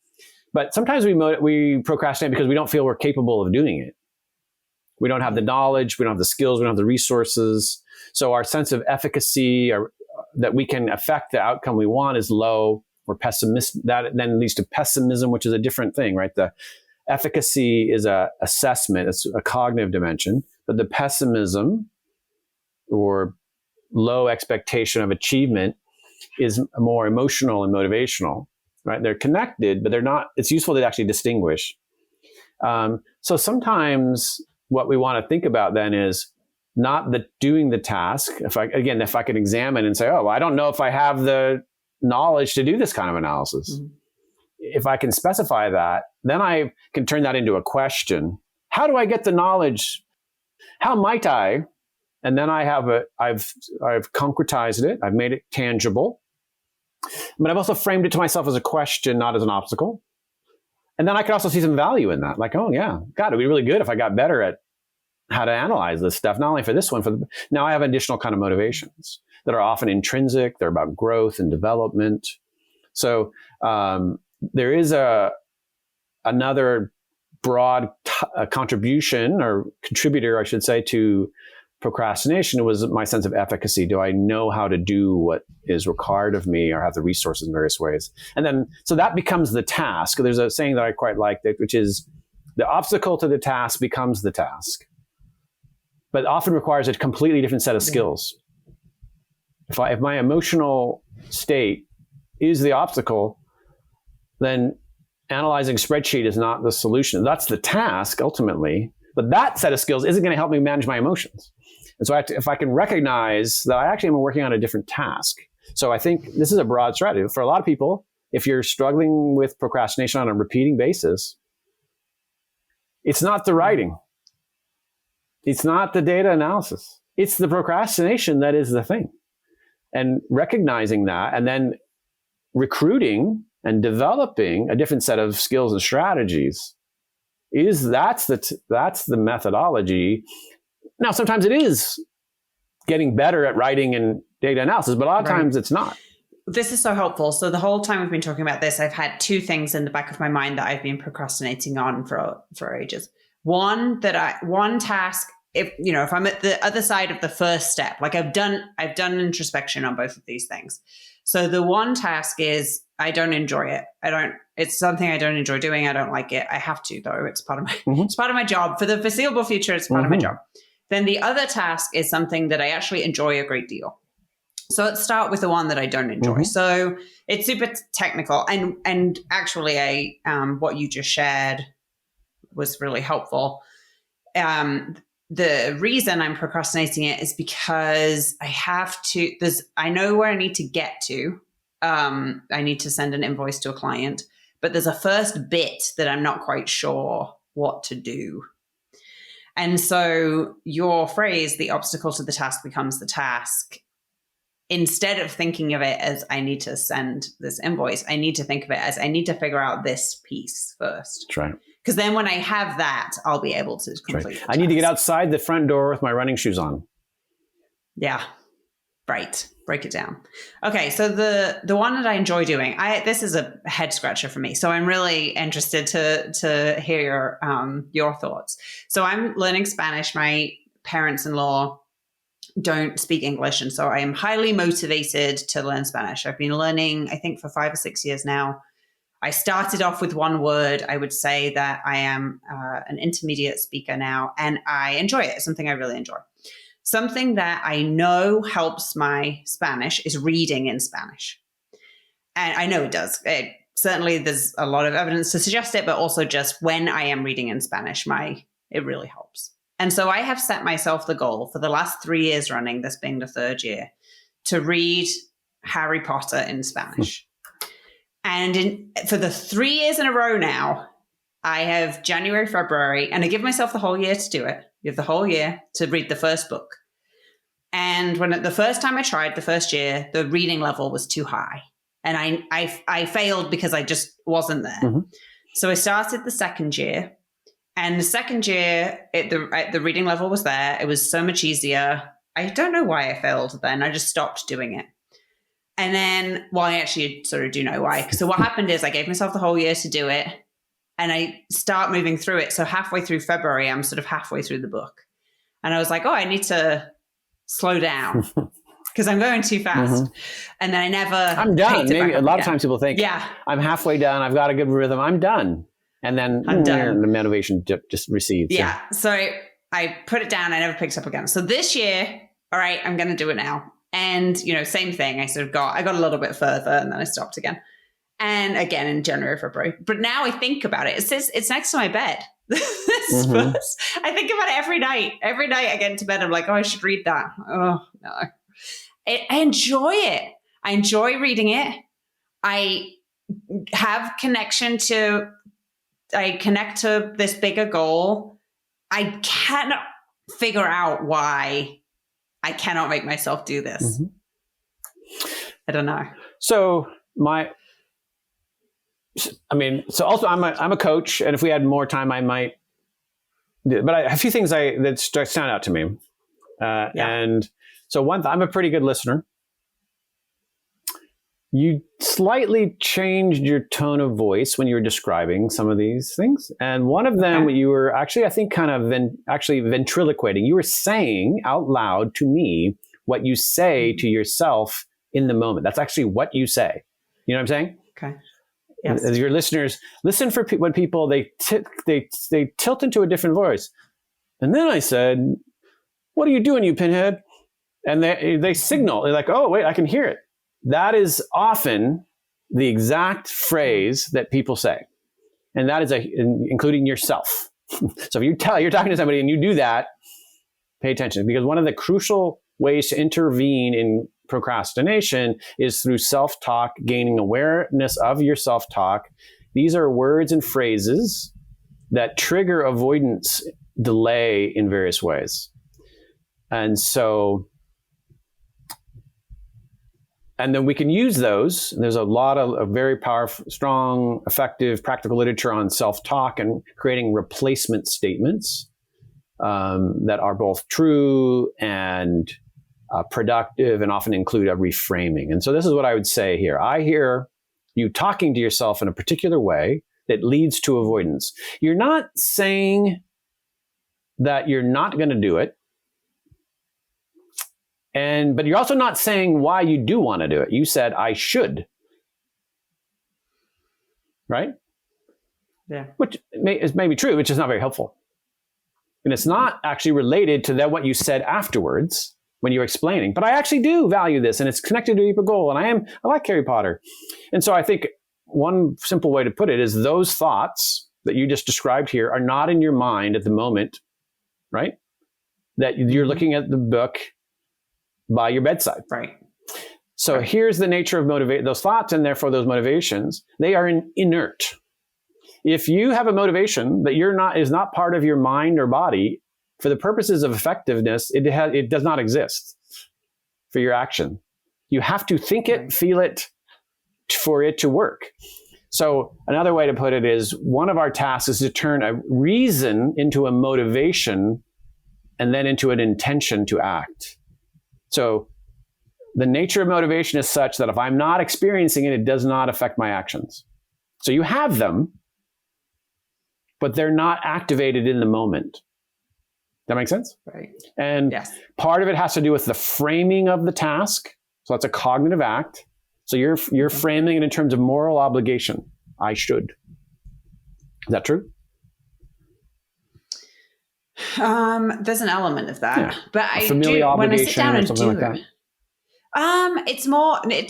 A: but sometimes we procrastinate because we don't feel we're capable of doing it. We don't have the knowledge, we don't have the skills, we don't have the resources. So our sense of efficacy, or that we can affect the outcome we want, is low. We're pessimistic. That then leads to pessimism, which is a different thing, right? The efficacy is a assessment, it's a cognitive dimension, but the pessimism or low expectation of achievement is more emotional and motivational, right? They're connected, but they're not. It's useful to actually distinguish. So sometimes what we want to think about then is not doing the task. If I could examine and say, oh, I don't know if I have the knowledge to do this kind of analysis. Mm-hmm. If I can specify that, then I can turn that into a question. How do I get the knowledge? How might I? And then I've concretized it. I've made it tangible. But I've also framed it to myself as a question, not as an obstacle. And then I could also see some value in that. Like, oh yeah, God, it'd be really good if I got better at how to analyze this stuff, not only for this one, now I have additional kind of motivations that are often intrinsic. They're about growth and development. So there is another broad contribution or contributor, I should say, to procrastination was my sense of efficacy. Do I know how to do what is required of me or have the resources in various ways? And then, so that becomes the task. There's a saying that I quite like, which is the obstacle to the task becomes the task, but often requires a completely different set of skills. If my emotional state is the obstacle, then analyzing spreadsheet is not the solution. That's the task ultimately, but that set of skills isn't going to help me manage my emotions. And so if I can recognize that I actually am working on a different task. So I think this is a broad strategy. For a lot of people, if you're struggling with procrastination on a repeating basis, it's not the writing. It's not the data analysis. It's the procrastination that is the thing. And recognizing that and then recruiting and developing a different set of skills and strategies that's the methodology. Now, sometimes it is getting better at writing and data analysis, but a lot of times it's not.
B: This is so helpful. So the whole time we've been talking about this, I've had two things in the back of my mind that I've been procrastinating on for ages. One task, if I'm at the other side of the first step, like I've done introspection on both of these things. So the one task is I don't enjoy it. It's something I don't enjoy doing. I don't like it. I have to, though. It's part of my, it's part of my job for the foreseeable future. It's part of my job. Then the other task is something that I actually enjoy a great deal. So let's start with the one that I don't enjoy. So it's super technical. And actually, what you just shared was really helpful. The reason I'm procrastinating it is because I know where I need to get to. I need to send an invoice to a client, but there's a first bit that I'm not quite sure what to do. And so your phrase, the obstacle to the task becomes the task. Instead of thinking of it as I need to send this invoice, I need to think of it as I need to figure out this piece first.
A: That's right.
B: Because then when I have that, I'll be able to complete it.
A: I need to get outside the front door with my running shoes on.
B: Yeah. Right. Break it down. Okay. So the one that I enjoy doing, this is a head scratcher for me. So I'm really interested to hear your thoughts. So I'm learning Spanish. My parents-in-law don't speak English. And so I am highly motivated to learn Spanish. I've been learning, I think, for 5 or 6 years now. I started off with one word. I would say that I am an intermediate speaker now, and I enjoy it. It's something I really enjoy. Something that I know helps my Spanish is reading in Spanish. And I know it does. Certainly there's a lot of evidence to suggest it, but also just when I am reading in Spanish, it really helps. And so I have set myself the goal for the last 3 years running, this being the third year, to read Harry Potter in Spanish. And for the 3 years in a row now, I have January, February, and I give myself the whole year to do it. You have the whole year to read the first book. And the first time I tried, the first year, the reading level was too high. And I failed because I just wasn't there. So I started the second year. And the second year, the reading level was there. It was so much easier. I don't know why I failed then. I just stopped doing it. And then, I actually sort of do know why. So what happened is I gave myself the whole year to do it. And I start moving through it. So halfway through February, I'm sort of halfway through the book. And I was like, I need to slow down because I'm going too fast. And then I'm done.
A: Maybe a lot of times people think, I'm halfway done. I've got a good rhythm. I'm done. And then
B: I'm done.
A: The motivation just recedes.
B: Yeah. So I put it down. I never picked up again. So this year, all right, I'm going to do it now. And, same thing. I got a little bit further and then I stopped again. And again in January, February. But now I think about it. It's next to my bed. I think about it every night. Every night I get into bed, I'm like, I should read that. Oh, no. I enjoy it. I enjoy reading it. I have I connect to this bigger goal. I cannot figure out why I cannot make myself do this. I don't know.
A: So I mean, so also I'm a coach, and if we had more time, I might. But a few things that stand out to me, and so I'm a pretty good listener. You slightly changed your tone of voice when you were describing some of these things. And one of them, you were actually, I think, kind of ventriloquating. You were saying out loud to me what you say to yourself in the moment. That's actually what you say. You know what I'm saying?
B: Okay. Yes.
A: As your listeners, listen for when people, they tilt into a different voice. And then I said, "What are you doing, you pinhead?" And they signal. They're like, "Oh, wait, I can hear it." That is often the exact phrase that people say. And that is including yourself. So if you're talking to somebody and you do that, pay attention, because one of the crucial ways to intervene in procrastination is through self-talk, gaining awareness of your self-talk. These are words and phrases that trigger avoidance delay in various ways. And then we can use those. There's a lot of very powerful, strong, effective, practical literature on self-talk and creating replacement statements that are both true and productive, and often include a reframing. And so this is what I would say here. I hear you talking to yourself in a particular way that leads to avoidance. You're not saying that you're not going to do it. But you're also not saying why you do want to do it. You said, "I should." Right?
B: Yeah.
A: Which is maybe true, which is not very helpful. And it's not actually related to what you said afterwards when you're explaining. But I actually do value this, and it's connected to a deeper goal. And I like Harry Potter. And so I think one simple way to put it is those thoughts that you just described here are not in your mind at the moment, right? That you're looking at the book by your bedside.
B: Right.
A: So here's the nature of those thoughts, and therefore those motivations. They are inert. If you have a motivation that is not part of your mind or body, for the purposes of effectiveness, it does not exist for your action. You have to think it, feel it, for it to work. So another way to put it is, one of our tasks is to turn a reason into a motivation and then into an intention to act. So the nature of motivation is such that if I'm not experiencing it, it does not affect my actions. So you have them, but they're not activated in the moment. That make sense?
B: Right.
A: And part of it has to do with the framing of the task. So that's a cognitive act. So you're framing it in terms of moral obligation. I should. Is that true?
B: There's an element of that, but I
A: do
B: when I sit down and do
A: like
B: it. It's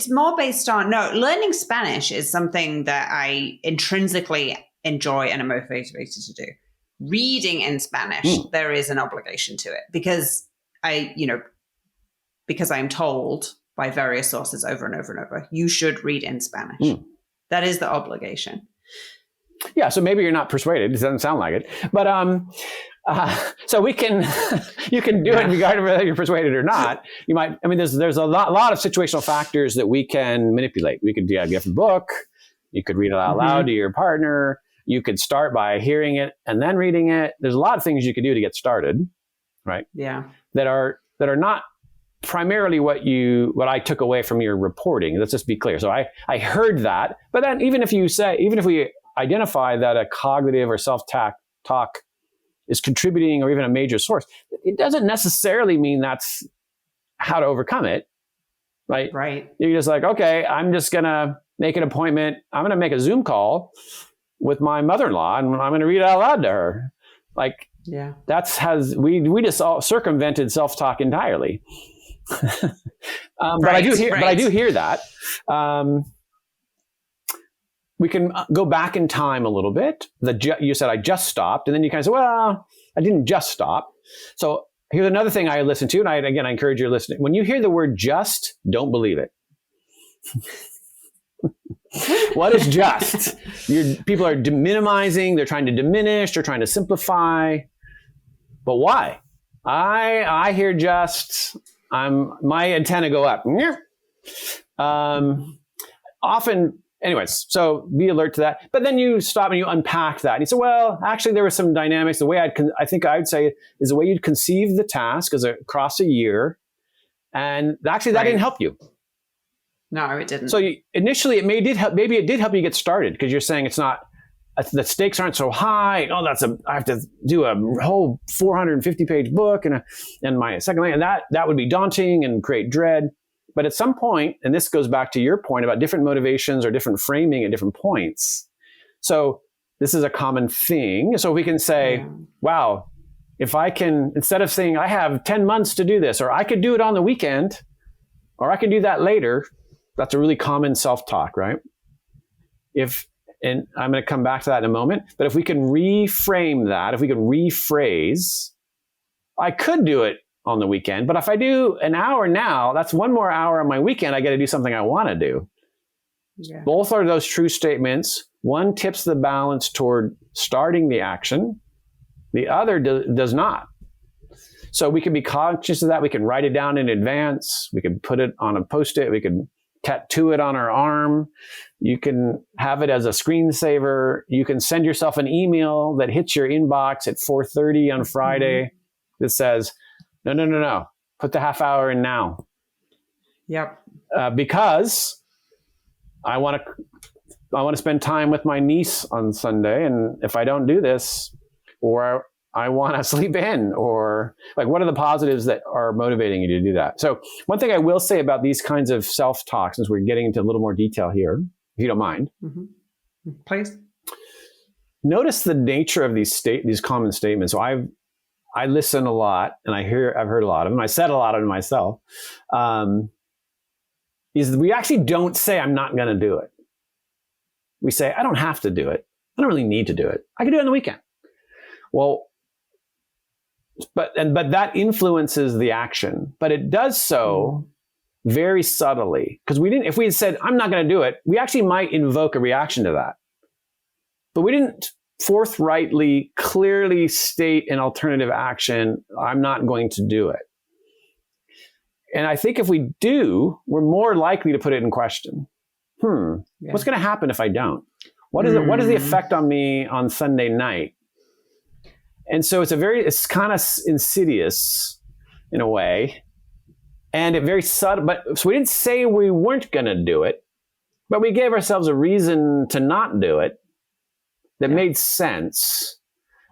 B: more based on learning Spanish is something that I intrinsically enjoy and am motivated to do. Reading in Spanish, there is an obligation to it because because I'm told by various sources over and over and over, you should read in Spanish. That is the obligation.
A: Yeah, so maybe you're not persuaded. It doesn't sound like it, but so you can do it regardless of whether you're persuaded or not. You might. I mean, there's a lot of situational factors that we can manipulate. We could get a book. You could read it out loud to your partner. You could start by hearing it and then reading it. There's a lot of things you could do to get started, right? Yeah. That are not primarily what I took away from your reporting. Let's just be clear. So I heard that, but then even if we identify that a cognitive or self-talk is contributing or even a major source, it doesn't necessarily mean that's how to overcome it, right? Right. You're just like, okay, I'm just going to make an appointment. I'm going to make a Zoom call with my mother-in-law and I'm going to read it out loud to her. Like, yeah, we just all circumvented self-talk entirely. But I do hear that. We can go back in time a little bit. You said I just stopped, and then you kind of say, well, I didn't just stop. So here's another thing I listen to, and I encourage you listening. When you hear the word just, don't believe it. What is just? People are minimizing, they're trying to diminish, they're trying to simplify. But why? I hear just, my antenna go up. Often anyways, so be alert to that. But then you stop and you unpack that. And you say, well, actually, there were some dynamics. The way I think I'd say is the way you'd conceive the task as across a year. And actually, that didn't help you.
B: No, it didn't.
A: So initially, maybe it did help you get started because you're saying it's not, the stakes aren't so high. Oh, I have to do a whole 450-page book and my second line, and that would be daunting and create dread. But at some point, and this goes back to your point about different motivations or different framing at different points. So this is a common thing. So we can say, wow, if I can, instead of saying I have 10 months to do this, or I could do it on the weekend, or I can do that later, that's a really common self-talk, right? And I'm going to come back to that in a moment, but if we can reframe that, if we can rephrase, I could do it on the weekend, but if I do an hour now, that's one more hour on my weekend. I got to do something I want to do. Yeah. Both are those true statements. One tips the balance toward starting the action. The other does not. So we can be conscious of that. We can write it down in advance. We can put it on a Post-it. We can tattoo it on our arm. You can have it as a screensaver. You can send yourself an email that hits your inbox at 4:30 on Friday that says, no, put the half hour in now.
B: Yep.
A: Because I want to spend time with my niece on Sunday, and if I don't do this, or I want to sleep in, or like, what are the positives that are motivating you to do that? So one thing I will say about these kinds of self-talk, since we're getting into a little more detail here, if you don't mind.
B: Please.
A: Notice the nature of these common statements. So I listen a lot, and I've heard a lot of them. I said a lot of them myself. Is we actually don't say, I'm not going to do it. We say, I don't have to do it. I don't really need to do it. I can do it on the weekend. Well, but that influences the action, but it does so very subtly. Because if we had said, I'm not going to do it, we actually might invoke a reaction to that. But we didn't forthrightly, clearly state an alternative action. I'm not going to do it. And I think if we do, we're more likely to put it in question. What's going to happen if I don't? What is the effect on me on Sunday night? And so it's kind of insidious in a way, and it very subtle. But so we didn't say we weren't going to do it, but we gave ourselves a reason to not do it that made sense.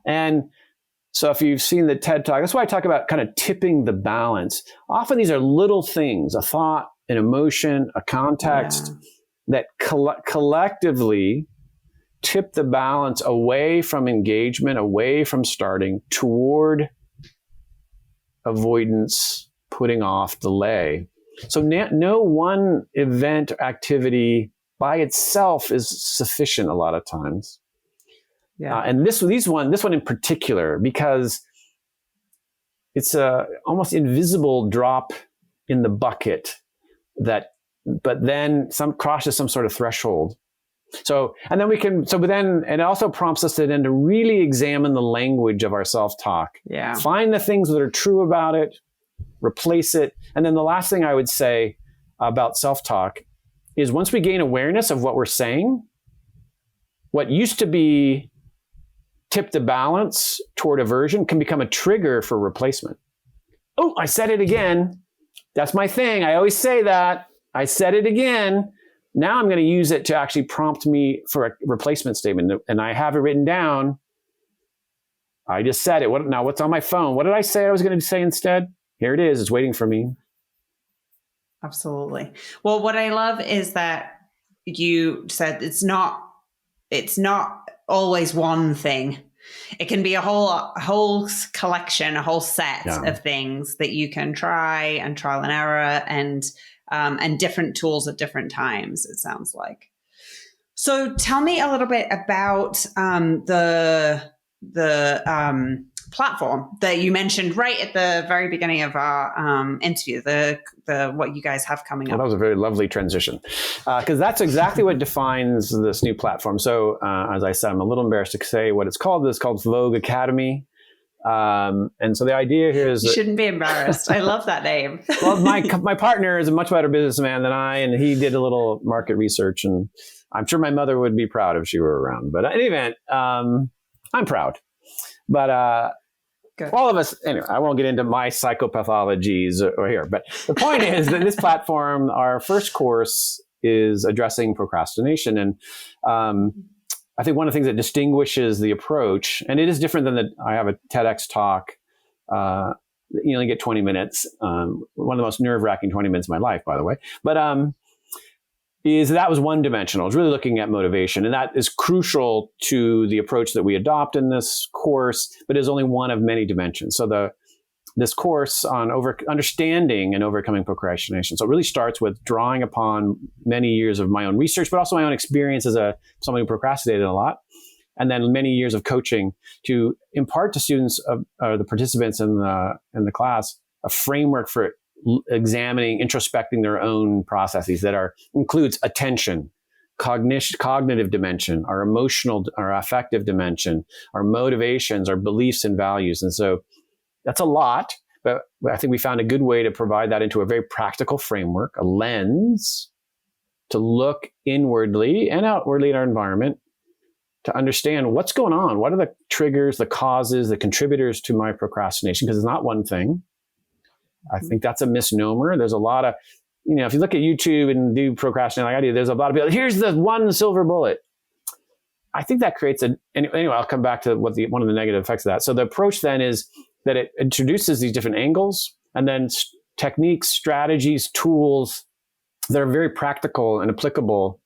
A: And so if you've seen the TED Talk, that's why I talk about kind of tipping the balance. Often these are little things, a thought, an emotion, a context that collectively tip the balance away from engagement, away from starting, toward avoidance, putting off, delay. So no one event or activity by itself is sufficient a lot of times. And this one in particular, because it's a almost invisible drop in the bucket but then crosses some sort of threshold. So, and then it also prompts us then to really examine the language of our self-talk. Yeah. Find the things that are true about it, replace it. And then the last thing I would say about self-talk is once we gain awareness of what we're saying, what used to be tip the balance toward aversion can become a trigger for replacement. Oh, I said it again. That's my thing. I always say that. I said it again. Now I'm going to use it to actually prompt me for a replacement statement. And I have it written down. I just said it. Now what's on my phone? What did I say I was going to say instead? Here it is. It's waiting for me.
B: Absolutely. Well, what I love is that you said it's not always one thing. It can be a whole collection, a whole set of things that you can try and trial and error and different tools at different times, it sounds like. So tell me a little bit about the platform that you mentioned right at the very beginning of our interview, the what you guys have coming up.
A: Well, that was a very lovely transition, because that's exactly what defines this new platform. So as I said, I'm a little embarrassed to say what it's called. It's called Vogue Academy. And so the idea here is
B: you shouldn't be embarrassed. I love that name.
A: Well, my partner is a much better businessman than I, and he did a little market research, and I'm sure my mother would be proud if she were around. But in any event, I'm proud. But all of us, anyway, I won't get into my psychopathologies or here. But the point is that this platform, our first course, is addressing procrastination. And I think one of the things that distinguishes the approach, and it is different than I have a TEDx talk, you only get 20 minutes, one of the most nerve-wracking 20 minutes of my life, by the way, but is that was one dimensional. It's really looking at motivation, and that is crucial to the approach that we adopt in this course, but is only one of many dimensions. So this course on understanding and overcoming procrastination. So it really starts with drawing upon many years of my own research, but also my own experience as someone who procrastinated a lot, and then many years of coaching to impart to students, the participants in the class, a framework for examining, introspecting their own processes that includes attention, cognitive dimension, our emotional, our affective dimension, our motivations, our beliefs and values. And so that's a lot, but I think we found a good way to provide that into a very practical framework, a lens to look inwardly and outwardly in our environment to understand what's going on. What are the triggers, the causes, the contributors to my procrastination? Because it's not one thing. I think that's a misnomer. There's a lot of, if you look at YouTube and do procrastinate like I do, there's a lot of people, here's the one silver bullet. I think that creates anyway, I'll come back to one of the negative effects of that. So the approach then is that it introduces these different angles and then techniques, strategies, tools that are very practical and applicable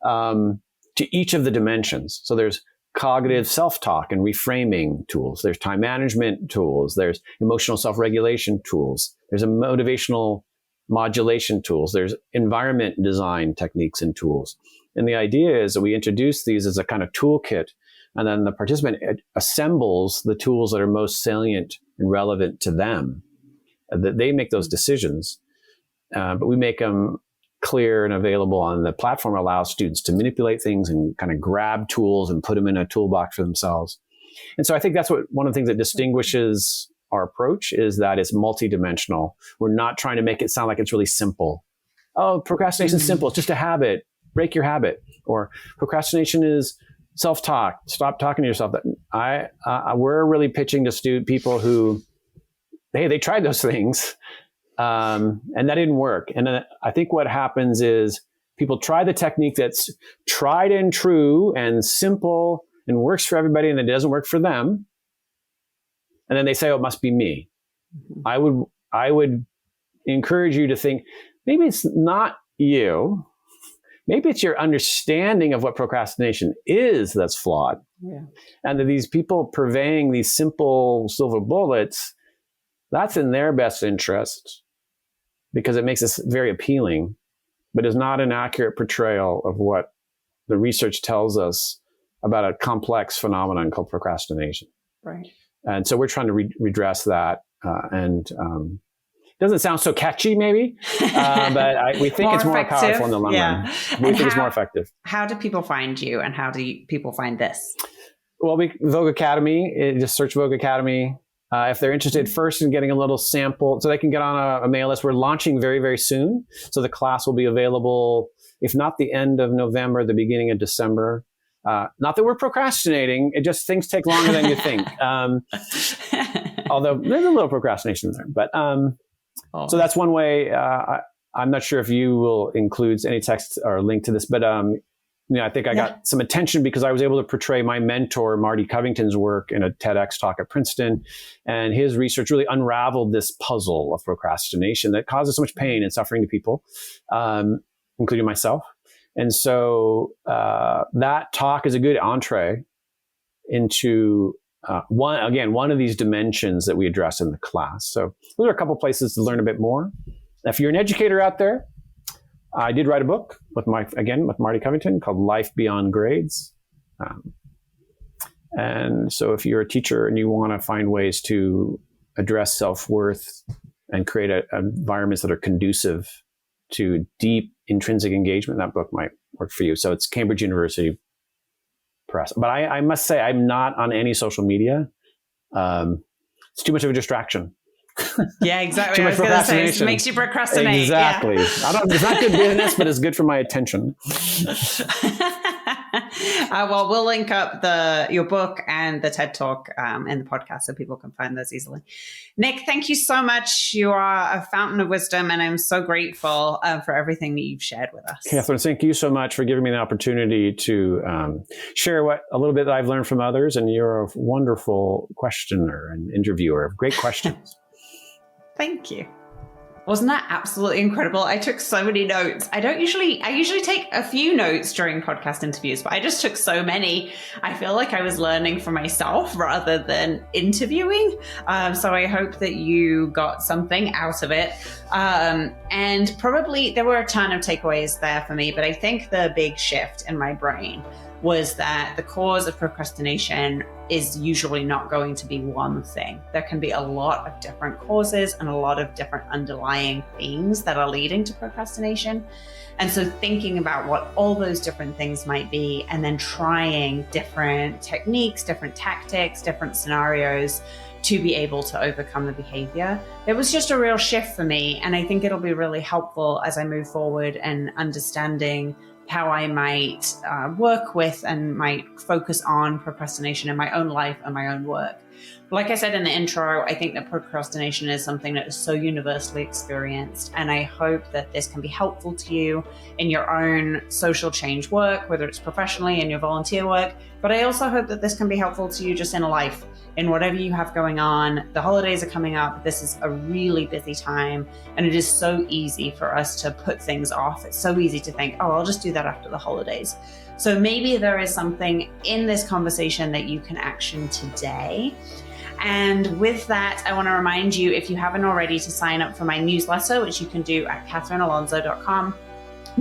A: to each of the dimensions. So there's cognitive self-talk and reframing tools. There's time management tools. There's emotional self-regulation tools. There's a motivational modulation tools. There's environment design techniques and tools. And the idea is that we introduce these as a kind of toolkit, and then the participant assembles the tools that are most salient and relevant to them. That they make those decisions, but we make them clear and available on the platform. Allows students to manipulate things and kind of grab tools and put them in a toolbox for themselves. And so I think that's one of the things that distinguishes our approach is that it's multidimensional. We're not trying to make it sound like it's really simple. Oh, procrastination is simple. It's just a habit. Break your habit. Or procrastination is self-talk. Stop talking to yourself. We're really pitching to people who, hey, they tried those things and that didn't work. And then I think what happens is people try the technique that's tried and true and simple and works for everybody, and it doesn't work for them. And then they say, oh, it must be me. Mm-hmm. I would encourage you to think, maybe it's not you. Maybe it's your understanding of what procrastination is that's flawed. Yeah. And that these people purveying these simple silver bullets, that's in their best interest because it makes this very appealing, but is not an accurate portrayal of what the research tells us about a complex phenomenon called procrastination.
B: Right. And
A: so we're trying to redress that. Doesn't sound so catchy, maybe, but we think it's more powerful in the long run. We think it's more effective.
B: How do people find you, and how do people find this?
A: Well, Vogue Academy, just search Vogue Academy. If they're interested first in getting a little sample, so they can get on a mail list. We're launching very, very soon. So the class will be available, if not the end of November, the beginning of December. Not that we're procrastinating, it just things take longer than you think. Although there's a little procrastination there, but so that's one way. I'm not sure if you will include any text or link to this, but I think I got some attention because I was able to portray my mentor, Marty Covington's work in a TEDx talk at Princeton. And his research really unraveled this puzzle of procrastination that causes so much pain and suffering to people, including myself. And so that talk is a good entree into one of these dimensions that we address in the class. So those are a couple places to learn a bit more. If you're an educator out there, I did write a book with Marty Covington called Life Beyond Grades. And so if you're a teacher and you want to find ways to address self-worth and create environments that are conducive to deep intrinsic engagement, that book might work for you. So it's Cambridge University Press. But I must say, I'm not on any social media. it's too much of a distraction.
B: Yeah, exactly.
A: Too
B: I
A: much
B: was going to say, it
A: procrastination.
B: makes you procrastinate.
A: Exactly.
B: Yeah.
A: It's not good business, but it's good for my attention.
B: Well, we'll link up your book and the TED Talk in the podcast so people can find those easily. Nick, thank you so much. You are a fountain of wisdom, and I'm so grateful for everything that you've shared with us.
A: Catherine, thank you so much for giving me the opportunity to share a little bit that I've learned from others. And you're a wonderful questioner and interviewer of great questions.
B: Thank you. Wasn't that absolutely incredible? I took so many notes. I usually take a few notes during podcast interviews, but I just took so many. I feel like I was learning for myself rather than interviewing. So I hope that you got something out of it. And probably there were a ton of takeaways there for me, but I think the big shift in my brain was that the cause of procrastination is usually not going to be one thing. There can be a lot of different causes and a lot of different underlying themes that are leading to procrastination. And so thinking about what all those different things might be, and then trying different techniques, different tactics, different scenarios to be able to overcome the behavior. It was just a real shift for me. And I think it'll be really helpful as I move forward and understanding how I might work with and might focus on procrastination in my own life and my own work. Like I said in the intro, I think that procrastination is something that is so universally experienced, and I hope that this can be helpful to you in your own social change work, whether it's professionally in your volunteer work, but I also hope that this can be helpful to you just in life, in whatever you have going on. The holidays are coming up. This is a really busy time, and it is so easy for us to put things off. It's so easy to think, oh, I'll just do that after the holidays. So maybe there is something in this conversation that you can action today. And with that, I want to remind you, if you haven't already, to sign up for my newsletter, which you can do at catherinealonso.com,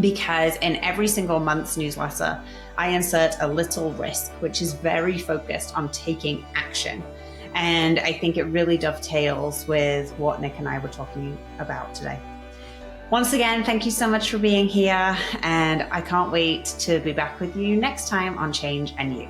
B: because in every single month's newsletter, I insert a little risk, which is very focused on taking action. And I think it really dovetails with what Nick and I were talking about today. Once again, thank you so much for being here, and I can't wait to be back with you next time on Change and You.